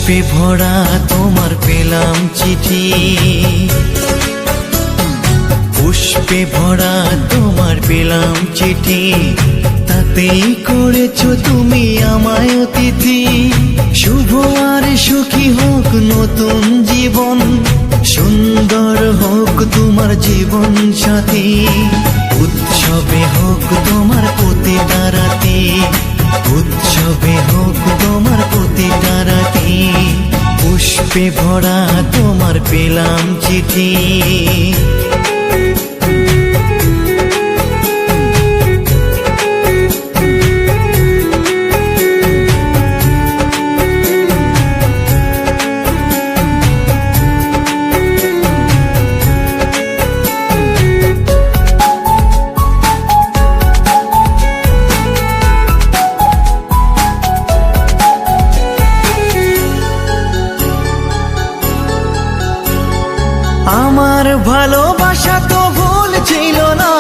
পুষ্পে ভরা তোমার পেলাম চিঠি, পুষ্পে ভরা তোমার পেলাম চিঠি, তাতেই করেছো তুমি আমায় অতিথি। শুভ আর সুখী হোক নতুন জীবন, সুন্দর হোক তোমার জীবন সাথী। উৎসবে হোক তোমার প্রতিটা রাতি, উৎসবে হোক তোমার প্রতিটা রাতি। পুষ্পে ভরা তোমার পেলাম চিঠি। আমার ভালোবাসা তো ভুল ছিল না,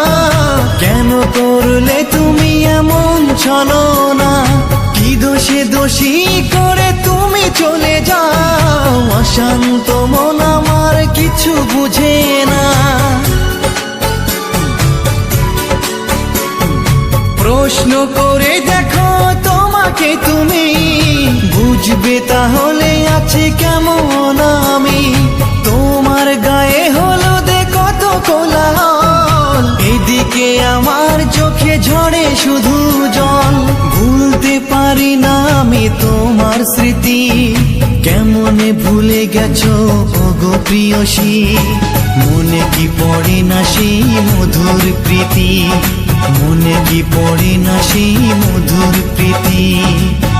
কেন করলে তুমি এমন ছলনা? কি দোষে দোষী করে তুমি চলে যাও, অশান্ত মন আমার কিছু বুঝে না। প্রশ্ন করে দেখো তোমাকে তুমি, বুঝবে তাহলে আছে কেমন আমি। তোমার গায়ে হলুদে কত কোলাহল, এদিকে আমার চোখে ঝরে শুধু জল। ভুলতে পারি না আমি তোমার স্মৃতি, কেমনে ভুলে গেছো ওগো প্রিয়সী। মনে কি পড়ে না সেই মধুর প্রীতি, মনে কি পড়ে না সেই মধুর প্রীতি।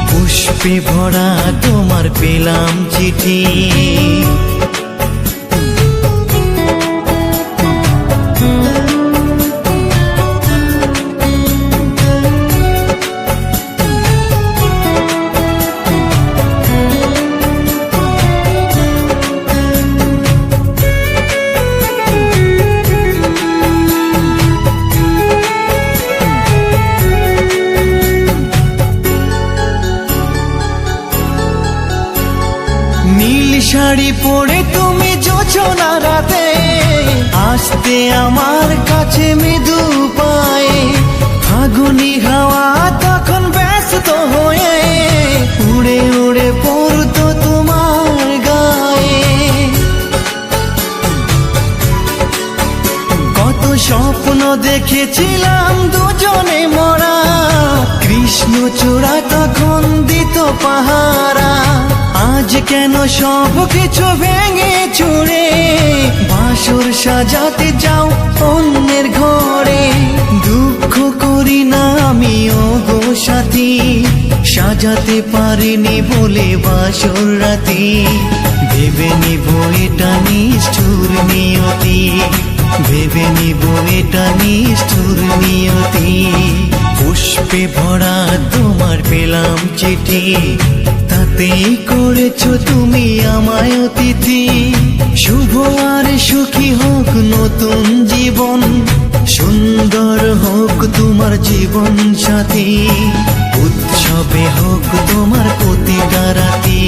পুষ্পে ভরা তোমার পেলাম চিঠি। নীল শাড়ি পরে তুমি জোছনা রাতে, আসতে আমার কাছে মৃদু পায়ে। ফাগুনি হাওয়া তখন ব্যস্ত হয়ে উড়ে উড়ে পড়তো তোমার গায়ে। কত স্বপ্ন দেখেছিলাম দুজনে মরা, কৃষ্ণচূড়া তখন দিত পাহারা। আজ কেন সব কিছু ভেঙে চুরে বাসর সাজাতে যাও অন্যের ঘরে? দুঃখ করি না আমি ওগো সাথী, সাজাতে পারিনি বলে বাসর রাতি। ভেবে নিব এটা নিষ্ঠুর নিয়তি, ভেবে নিব এটা নিষ্ঠুর নিয়তি। পুষ্পে ভরা তোমার পেলাম চিঠি, তাতেই করেছো তুমি আমায় অতিথি। শুভ আর সুখী হোক নতুন জীবন, সুন্দর হোক তোমার জীবন সাথী। উৎসবে হোক তোমার প্রতিটা রাতি,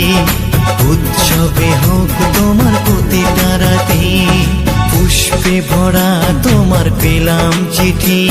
উৎসবে হোক তোমার প্রতিটা রাতি। পুষ্পে ভরা তোমার পেলাম চিঠি।